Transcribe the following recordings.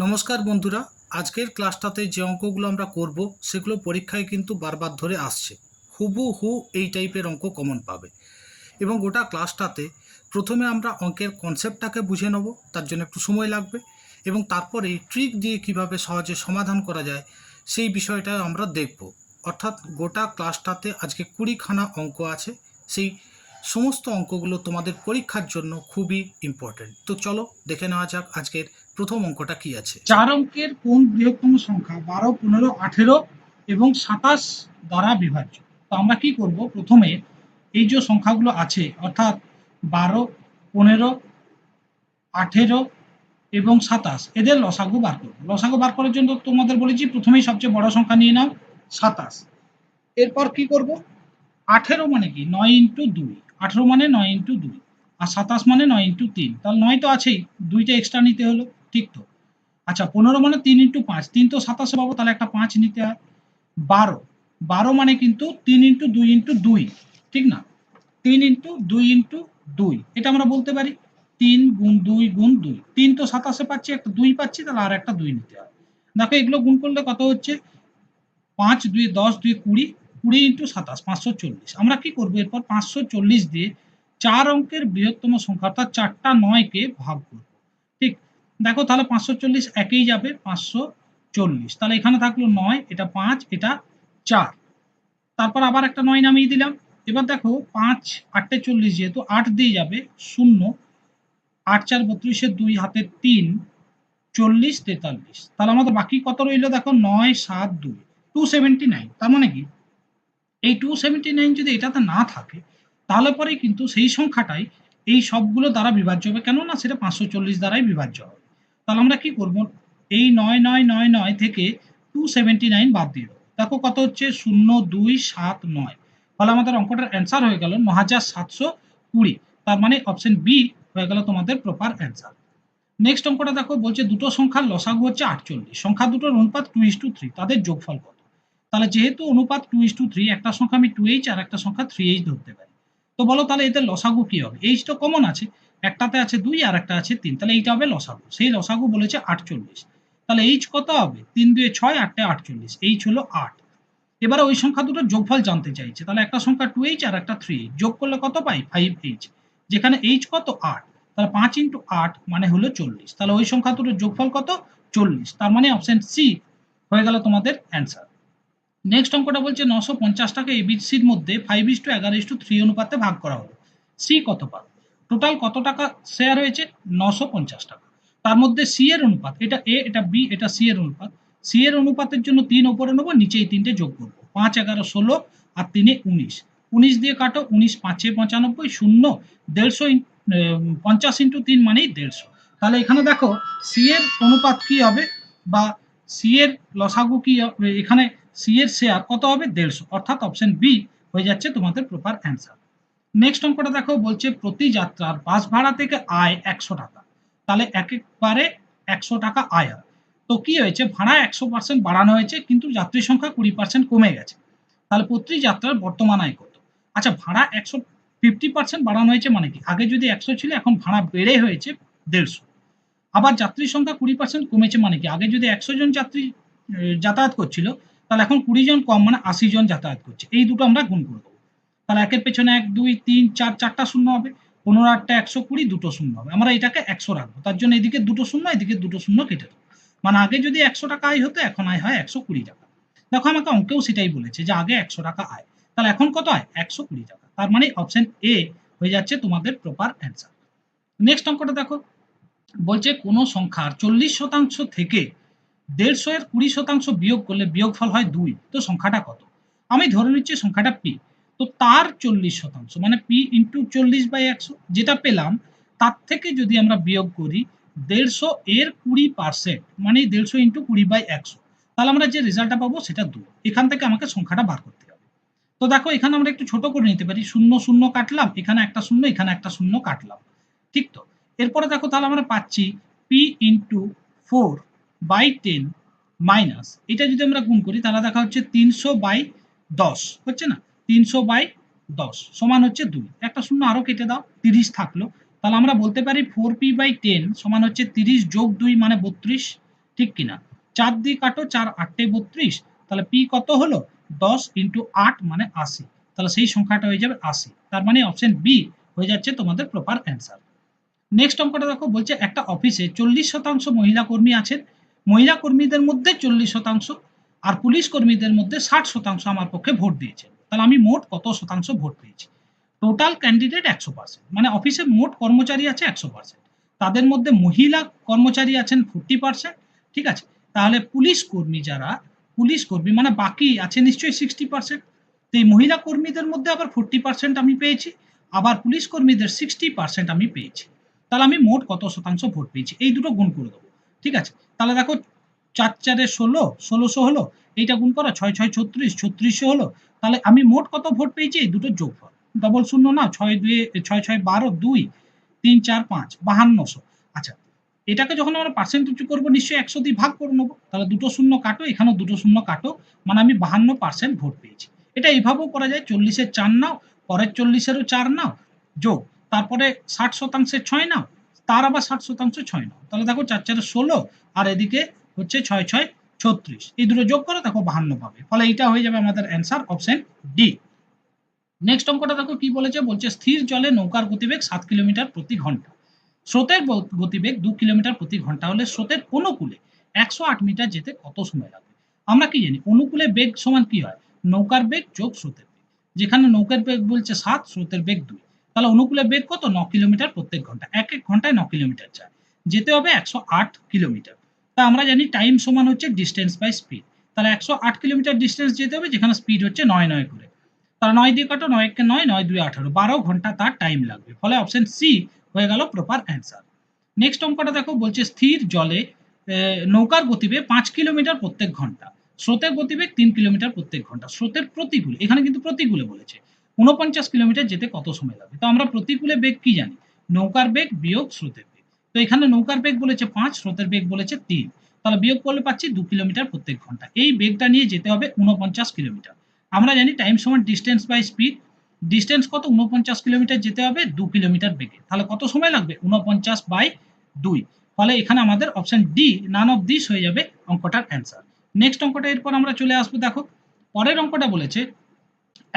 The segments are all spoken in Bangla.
নমস্কার বন্ধুরা, আজকের ক্লাসটাতে যে অঙ্কগুলো আমরা করব সেগুলো পরীক্ষায় কিন্তু বারবার ধরে আসছে। হুবহু এই টাইপের অঙ্ক কমন পাবে। এবং গোটা ক্লাসটাতে প্রথমে আমরা অঙ্কের কনসেপ্টটাকে বুঝে নেব, তার জন্য একটু সময় লাগবে, এবং তারপরেই ট্রিক দিয়ে কিভাবে সহজে সমাধান করা যায় সেই বিষয়টা আমরা দেখব। অর্থাৎ গোটা ক্লাসটাতে আজকে 20খানা অঙ্ক আছে। সেই সমস্ত অঙ্কগুলো তোমাদের পরীক্ষার জন্য খুবই ইম্পর্টেন্ট। তো চলো দেখে নেওয়া যাক আজকের প্রথম অঙ্কটা কি আছে। 4 অঙ্কের কোন বৃহত্তম সংখ্যা 12, 15, 18 এবং 27 দ্বারা বিভাজ্য? তো আমরা কি করব, প্রথমে এই যে সংখ্যাগুলো আছে অর্থাৎ 12, 15, 18 এবং 27 এদের লসাগু বার করব। লসাগু বার করার জন্য তোমাদের বলেছি প্রথমেই সবচেয়ে বড় সংখ্যা নিয়ে নাও 27। এরপর কি করব, 18 মানে কি 9 ইন্টু 2, 18 মানে 9 ইন্টু 2, আর 27 মানে 9 ইন্টু 3, তাহলে 9 তো আছেই, 2টা এক্সট্রা নিতে হলো, ঠিক তো? আচ্ছা 15 মানে 3 ইন্টু 5, 3 তো 27 পাবো, তাহলে একটা 5 নিতে হয়। 12, 12 মানে কিন্তু 3 ইন্টু 2 ইন্টু 2, ঠিক না? 3 ইন্টু 2 ইন্টু 2, এটা আমরা বলতে পারি 3 গুণ 2 গুণ 2, 3 তো 27 পাচ্ছি, একটা 2 পাচ্ছি, তাহলে আর একটা 2 নিতে হয়। দেখো এগুলো গুণ করলে কত হচ্ছে, 5 2 10 2 20, 20 ইন্টু 27 540। আমরা কি করবো এরপর, 540 দিয়ে 4 অঙ্কের বৃহত্তম সংখ্যা অর্থাৎ 4টা 9কে ভাগ করবো, ঠিক? দেখো তাহলে 540 একেই যাবে, 540, তাহলে এখানে থাকলো 9, এটা 5, এটা 4, তারপর আবার একটা 9 নামিয়ে দিলাম। এবার দেখো 5 8 40, যেহেতু 8 দিয়ে যাবে 0, 8 4 32, 2 হাতে 3, 40 43, তাহলে আমাদের বাকি কত রইল দেখো, 9 7 2, 279। তার মানে কি এই 279 যদি এটাতে না থাকে তাহলে পরে কিন্তু সেই সংখ্যাটাই এই সবগুলো দ্বারা বিভাজ্য হবে, কেননা সেটা 540 দ্বারাই বিভাজ্য হবে। তাহলে আমরা কি করব, এই 9999 থেকে 279 বাদ দিয়ে দেবো। দেখো কত হচ্ছে, 0279, ফলে আমাদের অঙ্কটার অ্যান্সার হয়ে গেল 9720। তার মানে অপশন বি হয়ে গেল তোমাদের প্রপার অ্যান্সার। নেক্সট অঙ্কটা দেখো, বলছে দুটো সংখ্যার লসাগু হচ্ছে 48, সংখ্যা দুটোর অনুপাত 2:3, তাদের যোগফল কত? তাহলে যেহেতু অনুপাত 2:3, একটা সংখ্যা আমি 2h আর একটা সংখ্যা 3h ধরতে পারি। তো বলো তাহলে এদের লসাগু কি হবে? h তো কমন আছে, একটাতে আছে 2 আর একটা আছে 3, তাহলে এইটা হবে লসাগু। সেই লসাগু বলেছে 48, তাহলে h কত হবে, 3 2 6, 8 48, h হলো 8। এবারে ওই সংখ্যা দুটোর যোগফল জানতে চাইছে, তাহলে একটা সংখ্যা 2h আর একটা 3h, যোগ করলে কত পাই, 5h, যেখানে h কত 8, তাহলে 5 ইন্টু 8 মানে হলো 40, তাহলে ওই সংখ্যা দুটোর যোগফল কত, 40, তার মানে অপশন সি হয়ে গেল তোমাদের অ্যান্সার। নেক্সট অঙ্কটা বলছে 950 টাকা এবিসির মধ্যে 5:11:3 অনুপাতে ভাগ করা হলো, সি কত পাবে? টোটাল কত টাকা শেয়ার হয়েছে, 950 টাকা। তার মধ্যে সি এর অনুপাত, এটা এ এটা বি এটা সি এর অনুপাত, সি এর অনুপাতের জন্য 3 ওপরে নেবো, নিচে এই 3টে যোগ করবো, 5 11 16 আর 3 19, 19 দিয়ে কাটো, 19 5 95, শূন্য 150, 50 ইন্টু 3 মানেই 150। তাহলে এখানে দেখো সি এর অনুপাত কি হবে, বা সি এর লসাগু কি এখানে সি এর শেয়ার কত হবে, 150, অর্থাৎ অপশন বি হয়ে যাচ্ছে তোমাদের প্রপার অ্যান্সার। নেক্সট অঙ্কটা দেখো, বলছে প্রতি যাত্রার বাস ভাড়া থেকে আয় 100 টাকা, তাহলে একবারে 100 টাকা আয় হয়। তো কি হয়েছে, ভাড়া 100% বাড়ানো হয়েছে কিন্তু যাত্রী সংখ্যা 20% কমে গেছে, তাহলে প্রতি যাত্রার বর্তমান আয় কত? আচ্ছা ভাড়া 150% বাড়ানো হয়েছে মানে কি, আগে যদি 100 ছিল এখন ভাড়া বেড়ে হয়েছে 150। আবার যাত্রী সংখ্যা 20% কমেছে মানে কি, আগে যদি 100 জন যাত্রী যাতায়াত করছিল, তাহলে এখন 20 জন কম মানে 80 জন যাতায়াত করছে, এই দুটো আমরা গুণ করে দেবো। তাহলে একের পেছনে 1 2 3 4, চারটা শূন্য হবে, 15 8 120, দুটো শূন্য হবে, আমরা এটাকে 100 রাখবো, তার জন্য এদিকে দুটো শূন্য এদিকে দুটো শূন্য কেটে দেবো। মানে আগে যদি 100 টাকা আয় হতো, এখন আয় হয় 120 টাকা। দেখো আমাকে অঙ্কেও সেটাই বলেছে যে আগে 100 টাকা আয়, তাহলে এখন কত আয়, 120 টাকা, তার মানে অপশন এ হয়ে যাচ্ছে তোমাদের প্রপার অ্যান্সার। নেক্সট অঙ্কটা দেখো, বলছে কোনো সংখ্যার 40% থেকে 150 এর 20% বিয়োগ করলে বিয়োগফল হয় 2, তো সংখ্যাটা কত? আমি ধরে নিচ্ছি সংখ্যাটা পি, তো তার 40% মানে পি ইন্টু 40/100 যেটা পেলাম, তার থেকে যদি আমরা বিয়োগ করি 150 এর 20%, মানে 150 ইন্টু 20/100, তাহলে আমরা যে রেজাল্টটা পাবো সেটা 2, এখান থেকে আমাকে সংখ্যাটা বার করতে হবে। তো দেখো এখানে আমরা একটু ছোট করে নিতে পারি, শূন্য শূন্য কাটলাম, এখানে একটা শূন্য এখানে একটা শূন্য কাটলাম, ঠিক তো? এরপরে দেখো তাহলে আমরা পাচ্ছি পি ইন্টু 4/10 মাইনাস, এটা যদি আমরা গুণ করি তাহলে দেখা হচ্ছে 300/10, হচ্ছে না, 300/10 সমান হচ্ছে 2, একটা শূন্য আরো কেটে দাও, 30 থাকলো, তাহলে আমরা বলতে পারি 4p/10 সমান হচ্ছে 30 যোগ 2 মানে 32, ঠিক কিনা? 4 দিয়ে কাটো, 4 8 32, তাহলে পি কত হলো? 10 ইন্টু 8 মানে 80। তাহলে সেই সংখ্যাটা হয়ে যাবে 80। তার মানে অপশন বি হয়ে যাচ্ছে তোমাদের প্রপার অ্যান্সার। নেক্সট অঙ্কটা দেখো, বলছে একটা অফিসে 40% মহিলা কর্মী আছেন। মহিলা কর্মীদের মধ্যে 40% আর পুলিশ কর্মীদের মধ্যে 60% আমার পক্ষে ভোট দিয়েছেন। তাহলে আমি মোট কত শতাংশ ভোট পেয়েছি? টোটাল ক্যান্ডিডেট 100%, মানে অফিসে মোট কর্মচারী আছে 100%, তাদের মধ্যে মহিলা কর্মচারী আছেন 40%। ঠিক আছে, তাহলে পুলিশ কর্মী যারা, পুলিশ কর্মী মানে বাকি আছে নিশ্চয়ই 60%। তো এই মহিলা কর্মীদের মধ্যে আবার 40% আমি পেয়েছি, আবার পুলিশ কর্মীদের 60% আমি পেয়েছি। তাহলে আমি মোট কত শতাংশ ভোট পেয়েছি এই দুটো গুণ করে দেবো। ঠিক আছে, তাহলে দেখো 4 4 16, 1600 হলো, এইটা গুণ করো, 6 6 36, 3600 হলো। তাহলে আমি মোট কত ভোট পেয়েছি এই দুটোর যোগফল। ডবল শূন্য না, 6 2 6 6 12, 2 3 4 5 5200। আচ্ছা, এটাকে যখন আমরা পার্সেন্টেজ করবো নিশ্চয়ই 100 দিয়ে ভাগ করে নেবো। তাহলে দুটো শূন্য কাটো, এখানেও দুটো শূন্য কাটো, মানে আমি 52% ভোট পেয়েছি। এটা এইভাবেও করা যায়, 40-এর 4 নাও, পরের 40-এরও 4 নাও, যোগ, তারপরে 60%-এর 6 নাও, তার আবার 60% 6 নাও। তাহলে দেখো 4 4 16, আর এদিকে হচ্ছে 6 6 36, এই দুটো যোগ করো, দেখো 52 পাবে। ফলে এইটা হয়ে যাবে আমাদের অ্যান্সার, অপশন ডি। নেক্সট অঙ্কটা দেখো কি বলেছে, বলছে স্থির জলে নৌকার গতিবেগ 7 কিলোমিটার প্রতি ঘন্টা। স্রোতের গতিবেগ 2 কিলোমিটার প্রতি ঘন্টা হলে স্রোতের অনুকূলে 108 মিটার যেতে কত সময় লাগবে? আমরা কি জানি অনুকূলে বেগ সমান কি হয়? নৌকার বেগ যোগ স্রোতের বেগ। যেখানে নৌকার বেগ বলছে 7, স্রোতের বেগ 2, তাহলে অনুকূলে বেগ কত? 9 কিলোমিটার প্রত্যেক ঘন্টা। এক এক ঘন্টায় 9 কিলোমিটার যায়, যেতে হবে 108 কিলোমিটার। তা আমরা জানি টাইম সমান হচ্ছে ডিস্টেন্স বাই স্পিড। তাহলে 108 কিলোমিটার ডিস্টেন্স যেতে হবে, যেখানে স্পিড হচ্ছে 9 9 করে। তাহলে 9 দিয়ে কাটো, 9 কে 9, 9 2 18, 12 ঘন্টা তার টাইম লাগবে। ফলে অপশন সি হয়ে গেল প্রপার অ্যান্সার। নেক্সট অঙ্কটা দেখো, বলছে স্থির জলে নৌকার গতিবেগ 5 কিলোমিটার প্রত্যেক ঘন্টা, স্রোতের গতিবেগ 3 কিলোমিটার প্রত্যেক ঘন্টা, স্রোতের প্রতিকূলে, এখানে কিন্তু প্রতিকূলে বলেছে, 49 কিলোমিটার যেতে কত সময় লাগবে? তো আমরা প্রতিকূলে বেগ কি জানি? নৌকার বেগ বিয়োগ স্রোতের বেগ। তো এখানে নৌকার বেগ বলেছে 5, স্রোতের বেগ বলেছে 3, তাহলে বিয়োগ করলে পাচ্ছি 2 কিলোমিটার প্রত্যেক ঘন্টা। এই বেগটা নিয়ে যেতে হবে 49 কিলোমিটার। আমরা জানি টাইম সমান ডিস্টেন্স বাই স্পিড। ডিস্টেন্স কত? 49 কিলোমিটার যেতে হবে 2 কিলোমিটার বেগে। তাহলে কত সময় লাগবে? 49/2। ফলে এখানে আমাদের option D, none of this, হয়ে যাবে অঙ্কটার অ্যান্সার। নেক্সট অঙ্কটা এরপর আমরা চলে আসবো। দেখো পরের অঙ্কটা বলেছে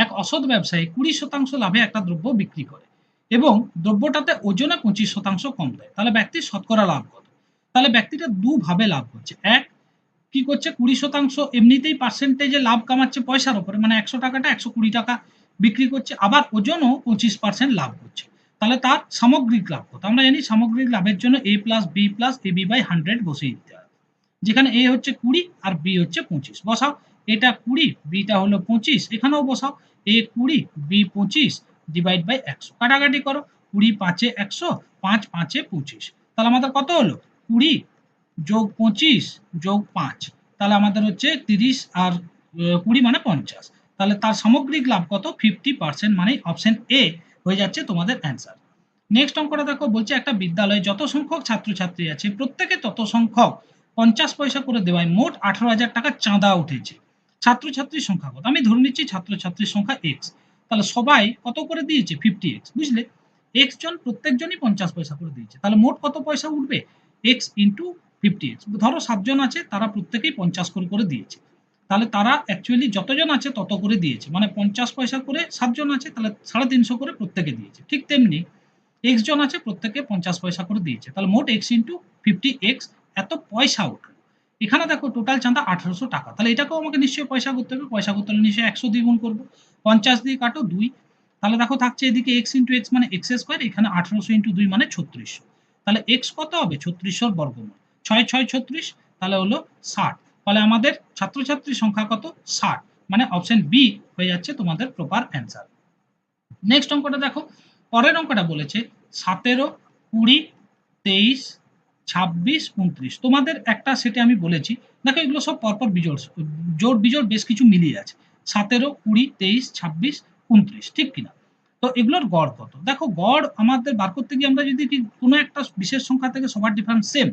এক অসৎ ব্যবসায়ী 20% লাভে একটা দ্রব্য বিক্রি করে এবং দ্রব্যটাতে ওজনে 25% কম দেয়, তাহলে ব্যক্তির শতকরা লাভ কত? তাহলে ব্যক্তিটা দুভাবে লাভ করছে। এক, কি করছে, 20% এমনিতেই পার্সেন্টেজে লাভ কামাচ্ছে পয়সার উপরে, মানে 100 টাকাটা 120 টাকা বিক্রি করছে, আবার ওজনও 25% লাভ করছে। তাহলে তার সামগ্রিক লাভ কত? আমরা জানি সামগ্রিক লাভের জন্য a plus B plus AB by 100 বসিয়ে দিতে হয়। যেখানে এ হচ্ছে 20 আর বি হচ্ছে 25, বসাও। এটা 20, বিটা হলো 25, এখানেও বসাও, এ 20, বি 25, ডিভাইড বাই 100, কাটাকাটি করো, 20 5 100, 5 5 25, তাহলে আমাদের কত হলো? 20 যোগ 25 যোগ 5, তাহলে আমাদের হচ্ছে 30, আর 20 মানে 50। তাহলে তার সামগ্রিক লাভ কত? 50%, মানে অপশন এ হয়ে যাচ্ছে তোমাদের অ্যান্সার। নেক্সট অঙ্কটা দেখো, বলছে একটা বিদ্যালয়ে যত সংখ্যক ছাত্রছাত্রী আছে প্রত্যেকে তত সংখ্যক 50 পয়সা করে দেওয়ায় মোট 18,000 টাকা চাঁদা উঠেছে। ছাত্রছাত্রীর সংখ্যা কত? আমি ধরে নিচ্ছি ছাত্রছাত্রীর সংখ্যা এক্স। তাহলে সবাই কত করে দিয়েছে? 50x, বুঝলে? এক্স জন প্রত্যেকজনই 50 পয়সা করে দিয়েছে, তাহলে মোট কত পয়সা উঠবে? X into 50x। ধরো 7 জন আছে, তারা প্রত্যেকেই 50 করে করে দিয়েছে, তাহলে তারা অ্যাকচুয়ালি যতজন আছে তত করে দিয়েছে, মানে 50 পয়সা করে 7 জন আছে, তাহলে 350 করে প্রত্যেকে দিয়েছে। ঠিক তেমনি এক্স জন আছে, প্রত্যেকে 50 পয়সা করে দিয়েছে, তাহলে মোট এক্স ইন্টু 50x এত পয়সা উঠলো। এখানে দেখো টোটাল চাঁদা 1800 টাকা, তাহলে এটাকেও আমাকে নিশ্চয়ই পয়সা করতে হবে। পয়সা করতে হলে নিশ্চয়ই 100 দিয়ে গুণ করবো, 50 দিয়ে কাটো 2, তাহলে দেখো থাকছে এদিকে এক্স ইন্টু এক্স মানে এক্স স্কোয়ার, এখানে 1800 ইন্টু 2 মানে 3600, তাহলে এক্স কত হবে? 3600 বর্গমূল, 6 6 36, তাহলে হলো 60। ফলে আমাদের ছাত্রছাত্রীর সংখ্যা কত? 60, মানে অপশন বি হয়ে যাচ্ছে তোমাদের প্রপার অ্যান্সার। নেক্সট অঙ্কটা দেখো, পরের অঙ্কটা বলেছে 17 20 23 26 29, তোমাদের একটা সেটে আমি বলেছি, দেখো এগুলো সব পরপর বিজোড়, জোড় বিজোড় বেশ কিছু মিলিয়ে আছে, 17 20 23 26 29, ঠিক কিনা? তো এগুলোর গড় কত? দেখো গড় আমাদের বার করতে গিয়ে আমরা যদি কোনো একটা বিশেষ সংখ্যা থেকে সবার ডিফারেন্স সেম,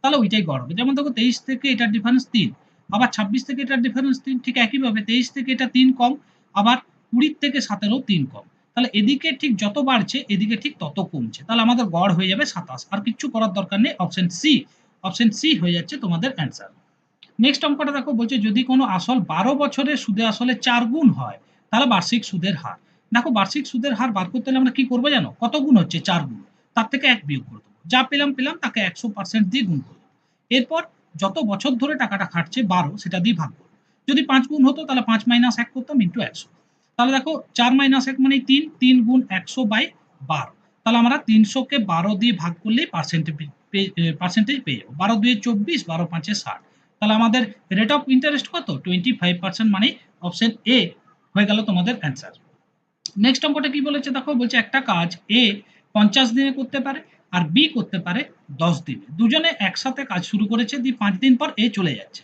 তাহলে ওইটাই গড় হবে। যেমন দেখো 23 থেকে এটার ডিফারেন্স 3, আবার 26 থেকে এটার ডিফারেন্স 3, ঠিক একইভাবে 23 থেকে এটা 3 কম, আবার 20 থেকে 17 3 কম, তাহলে এদিকে ঠিক যত বাড়ছে এদিকে ঠিক তত কমছে, তাহলে আমাদের গড় হয়ে যাবে 27। আর কিচ্ছু করার দরকার নেই, অপশন সি অপশন সি হয়ে যাচ্ছে তোমাদের অ্যান্সার। নেক্সট অঙ্কটা দেখো, বলছে যদি কোনো আসল 12 বছরের সুদে আসলে 4 গুণ হয় তাহলে বার্ষিক সুদের হার। দেখো বার্ষিক সুদের হার বার করতে হলে আমরা কি করবো জানো, কত গুণ হচ্ছে 4 গুণ, তার থেকে 1 বিয়োগ করে দেবো, যা পেলাম তাকে 100% দিয়ে গুণ করবো। এরপর যত বছর ধরে টাকাটা খাটছে 12 সেটা দিয়ে ভাগ করবো। যদি 5 গুণ হতো তাহলে 5 মাইনাস 1 করতাম ইন্টু 100। তাহলে দেখো 4 মাইনাস 1 মানে 3, 3 গুণ 100/12। তাহলে আমরা 300 কে 12 দিয়ে ভাগ করলেই পার্সেন্টেজ পেয়ে যাবো। 12 2 24, 12 5 60। তাহলে আমাদের রেট অফ ইন্টারেস্ট কত, 25%, মানে অপশন এ হয়ে গেল তোমাদের অ্যান্সার। নেক্সট অঙ্কটা কি বলেছে দেখো, বলছে একটা কাজ এ 50 দিনে করতে পারে আর বি করতে পারে 10 দিনে। দুজনে একসাথে কাজ শুরু করেছে, দিয়ে 5 দিন পর এ চলে যাচ্ছে।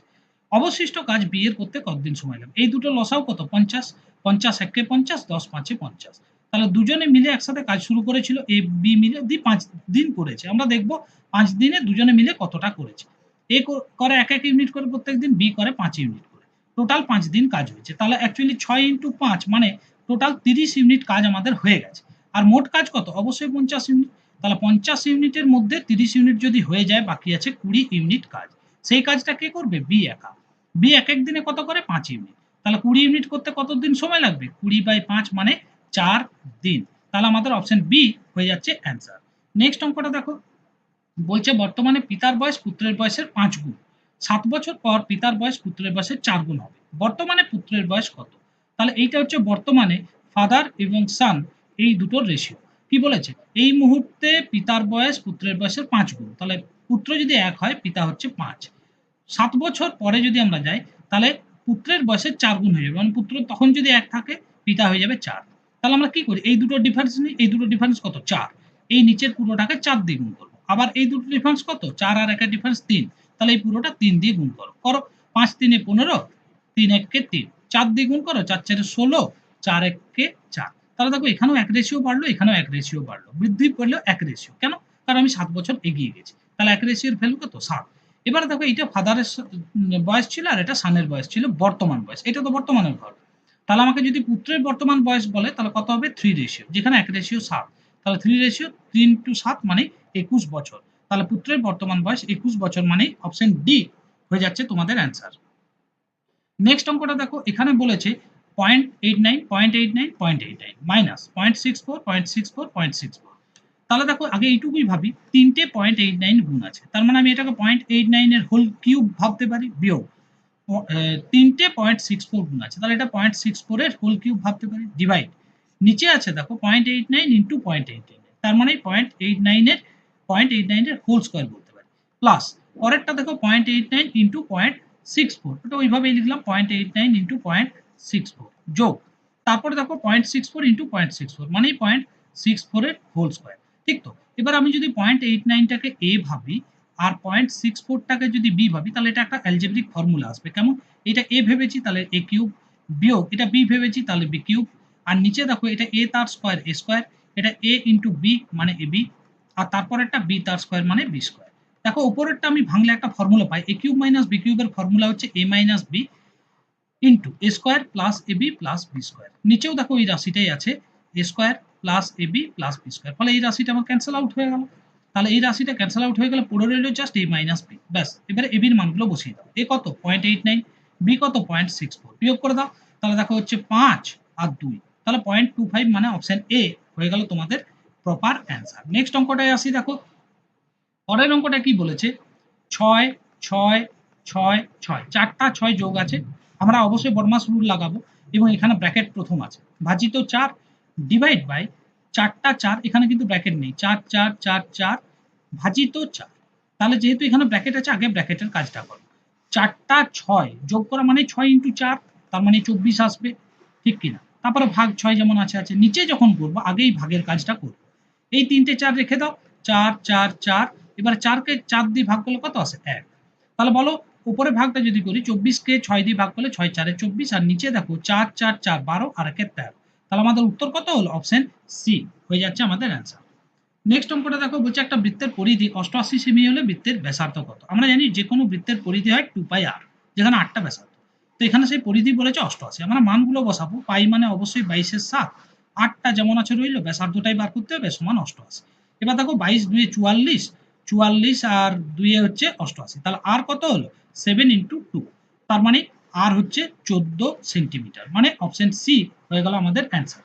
অবশিষ্ট কাজ বি এর করতে কতদিন সময় লাগবে? এই দুটো লসাও কত, 50, 50 একে 50, 10 পাঁচে 50। তাহলে দুজনে মিলে একসাথে কাজ শুরু করেছিল, এ বি মিলে দিয়ে 5 দিন করেছে। আমরা দেখবো 5 দিনে দুজনে মিলে কতটা করেছে। এ করে 1 ইউনিট করে প্রত্যেক দিন, বি করে 5 ইউনিট করে, টোটাল 5 দিন কাজ হয়েছে। তাহলে অ্যাকচুয়ালি 6 ইন্টু 5 মানে টোটাল 30 ইউনিট কাজ আমাদের হয়ে গেছে। আর মোট কাজ কত, অবশ্যই 50 ইউনিট। তাহলে 50 ইউনিটের মধ্যে 30 ইউনিট যদি হয়ে যায়, বাকি আছে 20 ইউনিট কাজ। সেই কাজটা কে করবে, বি একা। বি এক এক দিনে কত করে, 5 ইউনিট। তাহলে 20 ইউনিট করতে কত দিন সময় লাগবে, 20/5 মানে 4 দিন। তাহলে আমাদের অপশন বি হয়ে যাচ্ছে অ্যান্সার। নেক্সট অঙ্কটা দেখো, বলছে বর্তমানে পিতার বয়স পুত্রের বয়সের 5 গুণ। 7 বছর পর পিতার বয়স পুত্রের বয়সের 4 গুণ হবে। বর্তমানে পুত্রের বয়স কত? তাহলে এইটা হচ্ছে বর্তমানে ফাদার এবং সান এই দুটোর রেশিও। কি বলেছে, এই মুহূর্তে পিতার বয়স পুত্রের বয়সের 5 গুণ। তাহলে পুত্র যদি 1 হয়, পিতা হচ্ছে 5। 7 বছর পরে যদি আমরা যাই, তাহলে পুত্রের বয়সের 4 গুণ হয়ে যাবে, মানে পুত্র তখন যদি 1 থাকে, পিতা হয়ে যাবে 4। তাহলে আমরা কি করি, এই দুটো ডিফারেন্স নিই। এই দুটো ডিফারেন্স কত, 4। এই নিচের পুরোটাকে 4 দিয়ে গুণ করবো। আবার এই দুটো ডিফারেন্স কত, 4 আর 1 এর ডিফারেন্স 3। তাহলে এই পুরোটা 3 দিয়ে গুণ করো। 5 3 15, 3 1 কে 3, 4 দিয়ে গুণ করো, 4 4 16, 4 1 কে 4। তাহলে দেখো এখানেও 1 রেশিও বাড়লো, এখানেও 1 রেশিও বাড়লো, বৃদ্ধি পেলেও 1 রেশিও। কেন, কারণ আমি 7 বছর এগিয়ে গেছি। তাহলে 1 রেশিওর ভ্যালু কত, 7। এবারে দেখো এইটা ফাদারের বয়স ছিল আর এটা সানের বয়স ছিল, বর্তমান বয়স, এটা তো বর্তমানের ঘর। তাহলে আমাকে যদি পুত্রের বর্তমান বয়স বলে, তাহলে কত হবে, 3 রেশিও, যেখানে 1 রেশিও 7। তাহলে 3 রেশিও 3 টু 7 মানে 21 বছর। তাহলে পুত্রের বর্তমান বয়স 21 বছর, মানে অপশন ডি হয়ে যাচ্ছে তোমাদের অ্যান্সার। নেক্সট অঙ্কটা দেখো, এখানে বলেছে 0.89, 0.89, 0.89 মাইনাস 0.64, 0.64, 0.64। তাহলে দেখো আগে এইটুকুই ভাবি, তিনটে 0.89 গুণ আছে, তার মানে আমি এটাকে 0.89 এর হোল কিউব ভাবতে পারি, বিয়োগ তিনটে 0.64 গুণ আছে, তাহলে এটা 0.64 এর হোল কিউব ভাবতে পারি, ডিভাইড নিচে আছে দেখো 0.89 ইন্টু 0.89, তার মানে 0.89 এর হোল স্কোয়ার বলতে পারি, প্লাস পরেরটা দেখো 0.89 ইন্টু 0.64, ওটা ওইভাবেই লিখলাম 0.89 ইন্টু 0.64 যোগ, তারপরে দেখো 0.64 ইন্টু 0.64 মানে 0.64 এর হোল স্কোয়ার। ঠিক তো, এবার আমি যদি 0.89টাকে এ ভাবি আর 0.64টাকে যদি বি ভাবি, তাহলে এটা একটা অ্যালজেব্রিক ফর্মুলা আসবে। কেমন, এটা এ ভেবেছি তাহলে এ কিউব, বিয়োগ এটা বি ভেবেছি তাহলে বি কিউব, আর নিচে দেখো এটা এ তার স্কোয়ার এ স্কোয়ার, এটা এ ইন্টু বি মানে এ বি, আর তারপর একটা বি তার স্কোয়ার মানে বি স্কোয়ার। দেখো উপরেরটা আমি ভাঙলে একটা ফর্মুলা পাই, এ কিউব মাইনাস বি কিউবের ফর্মুলা হচ্ছে এ minus B into A square plus A B plus B square. নিচেও দেখো এই রাশিটাই আছে, এ square plus A B plus B square, ফলে এই রাশিটা আমার ক্যান্সেল আউট হয়ে গেল। তাহলে এই রাশিটা ক্যান্সেল আউট হয়ে গেলে পড়ে রইল জাস্ট এ মাইনাস বি, ব্যাস। এবারে এ বির মানগুলো বসিয়ে দাও, এ কত 0.89, বি কত 0.64, বিয়োগ করে দাও, তাহলে দেখো হচ্ছে 5 আর 2, তাহলে 0.25 মানে অপশন এ হয়ে গেল তোমাদের প্রপার অ্যান্সার। নেক্সট অঙ্কটায় আসি, দেখো পরের অঙ্কটা কি বলেছে, 6 6 6 6, চারটা 6 যোগ আছে, আমরা অবশ্যই বড়মাস রুল লাগাবো, এবং এখানে ব্র্যাকেট প্রথম আছে, ভাজিত 4 ডিভাইড বাই চারটা 4, এখানে কিন্তু ব্র্যাকেট নেই, 4 4 4 4 ভাজিত 4। তাহলে যেহেতু এখানে ব্র্যাকেট আছে, আগে ব্র্যাকেটের কাজটা করো। চারটা 6 যোগ করা মানে 6 ইন্টু 4, তার মানে 24 আসবে, ঠিক কিনা। তারপরে ভাগ 6 যেমন আছে আছে, নিচে যখন করবো আগেই ভাগের কাজটা করবো। এই তিনটে 4 রেখে দাও, 4 4 4, এবার 4কে 4 দিয়ে ভাগ করলে কত আসে, 1। তাহলে বলো উপরে ভাগটা যদি করি, 24কে 6 দিয়ে ভাগ করলে 6 4 24, আর নিচে দেখো 4 4 4 12 আর 1 13। তাহলে আমাদের উত্তর কত হলো, অপশন সি হয়ে যাচ্ছে আমাদের অ্যান্সার। নেক্সট অঙ্কটা দেখো, বলছে একটা বৃত্তের পরিধি 88 সেমি হলে বৃত্তের ব্যাসার্ধ কত। আমরা জানি যে কোনো বৃত্তের পরিধি হয় 2 পাই আর, যেখানে 8টা ব্যাসার্ধ। তো এখানে সেই পরিধি বলেছে 88, আমরা মানগুলো বসাবো, পাই মানে অবশ্যই 22 7, 8টা যেমন আছে রইলো, ব্যাসার্ধটাই বার করতে হবে, সমান 88। এবার দেখো 22 2 44, 44 আর 2 হচ্ছে 88, তাহলে আর কত হলো 7 × 2, তার মানে আর হচ্ছে 14 সেন্টিমিটার, মানে অপশন সি হয়ে গেল আমাদের অ্যান্সার।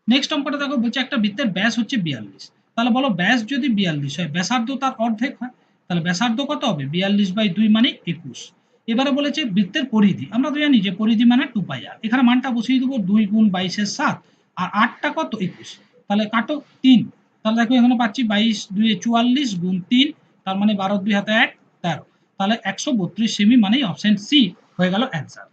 নেক্সট অঙ্কটা দেখো, বলছে একটা বৃত্তের ব্যাস হচ্ছে 42, তাহলে বলো ব্যাস যদি 42 হয় ব্যাসার্ধ তার অর্ধেক হয়, তাহলে ব্যাসার্ধ কত হবে 42/2 মানে 21। এবারে বলেছে বৃত্তের পরিধি, আমরা তো জানি যে পরিধি মানে 2πr, এখানে মানটা বসিয়ে দেবো 2 × 22 = 7 আর 8টা কত 21, তাহলে কাটো 3, তাহলে দেখো এখানে পাচ্ছি 22 2 44 × 3, তার মানে 12 2 হাতে 1 13, তাহলে 132 সেমি, মানে অপশন সি হয়ে গেল অ্যান্সার।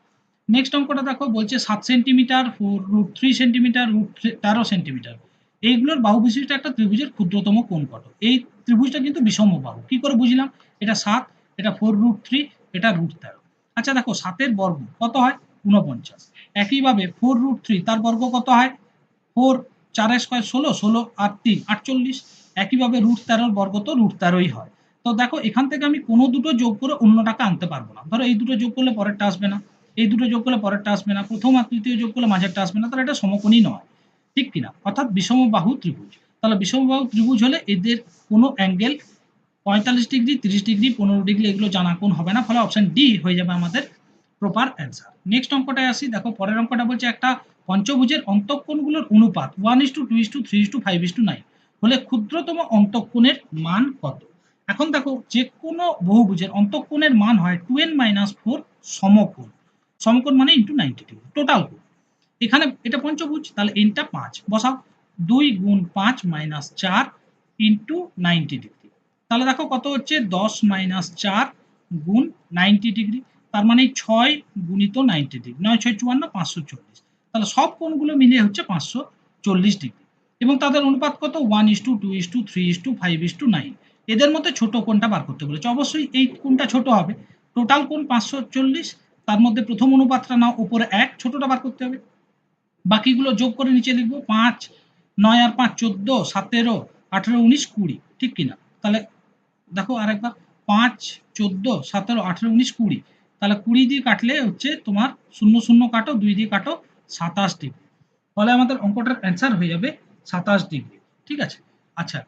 নেক্সট অঙ্কটা দেখো, বলছে 7 সেন্টিমিটার, 4√3 সেন্টিমিটার, √13 সেন্টিমিটার, এইগুলোর বাহু বিশিষ্ট একটা ত্রিভুজের ক্ষুদ্রতম কোণ কত? এই ত্রিভুজটা কিন্তু বিষম বাহু, কি করে বুঝলাম? এটা 7, এটা 4√3, এটা √13। আচ্ছা দেখো 7 এর বর্গ কত হয় 49, একইভাবে 4√3 তার বর্গ কত হয় 4, 4 স্কয়ার 16, 16 আর 3 48, একইভাবে √13 বর্গ তো √13ই হয়। তো দেখো এখান থেকে আমি কোনো দুটো যোগ করে অন্যটাকে আনতে পারবো না, ধরো এই দুটো যোগ করলে পরেরটা আসবে না, এই দুটো যোগ করলে পরেরটা আসবে না, প্রথম আর তৃতীয় যোগ করলে মাঝেরটা আসবে না, তাহলে এটা সমকোণী নয়, ঠিক কিনা? অর্থাৎ বিষমবাহু ত্রিভুজ। তাহলে বিষমবাহু ত্রিভুজ হলে এদের কোনো অ্যাঙ্গেল 45 ডিগ্রি, 30 ডিগ্রি, 15 ডিগ্রি এগুলো জানা কোণ হবে না, ফলে অপশন ডি হয়ে যাবে আমাদের প্রপার অ্যান্সার। নেক্সট অঙ্কটায় আসি, দেখো পরের অঙ্কটা বলছে একটা পঞ্চভুজের অন্তঃকোণগুলোর অনুপাত 1:2:3:5:9 হলে ক্ষুদ্রতম অন্তঃকোণের মান কত? এখন দেখো যে কোনো বহুভুজের অন্তঃকোণের মান হয় 2n-4 সমকোণ, সমকোণ মানে ইন্টু 90 ডিগ্রি টোটাল কোণ। এখানে এটা পঞ্চভুজ, তাহলে এনটা 5 বসাও, 2 × 5 - 4 ইন্টু 90 ডিগ্রি, তাহলে দেখো কত হচ্ছে 10 - 4 গুণ 90 ডিগ্রি, তার মানে 6 গুণিত 90 ডিগ্রি, 9 6 54 540, তাহলে সব কোণগুলো মিলিয়ে হচ্ছে 540 ডিগ্রি, এবং তাদের অনুপাত কত 1:2:3:5:9, এদের মধ্যে ছোট কোণটা বার করতে বলেছে, অবশ্যই এই কোণটা ছোট হবে, টোটাল কোণ 540, তার মধ্যে প্রথম অনুপাতটা নাও উপরে 1, ছোটটা বার করতে হবে, বাকিগুলো যোগ করে নিচে লিখবো 5, 9 আর 5 14, 17 18 19 20, ঠিক কিনা? তাহলে দেখো আরেকবার 5 14 17 18 19 20, তাহলে 20 দিয়ে কাটলে হচ্ছে তোমার 0 0 কাটো, 2 দিয়ে কাটো 27 ডিগ্রি, ফলে আমাদের অঙ্কটার অ্যান্সার হয়ে যাবে 27 ডিগ্রি, ঠিক আছে? আচ্ছা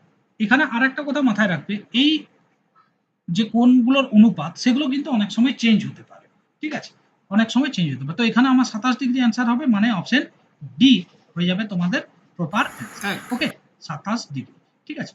এখানে আরেকটা কথা মাথায় রাখবে, এই যে কোণগুলোর অনুপাত সেগুলো কিন্তু অনেক সময় চেঞ্জ হতে পারে, ঠিক আছে? অনেক সময় চেঞ্জ হতে পারে, তো এখানে আমার 27 ডিগ্রি অ্যান্সার হবে, মানে অপশন ডি হয়ে যাবে তোমাদের প্রপার অ্যান্সার। হ্যাঁ। ওকে, 27 ডিগ্রি, ঠিক আছে?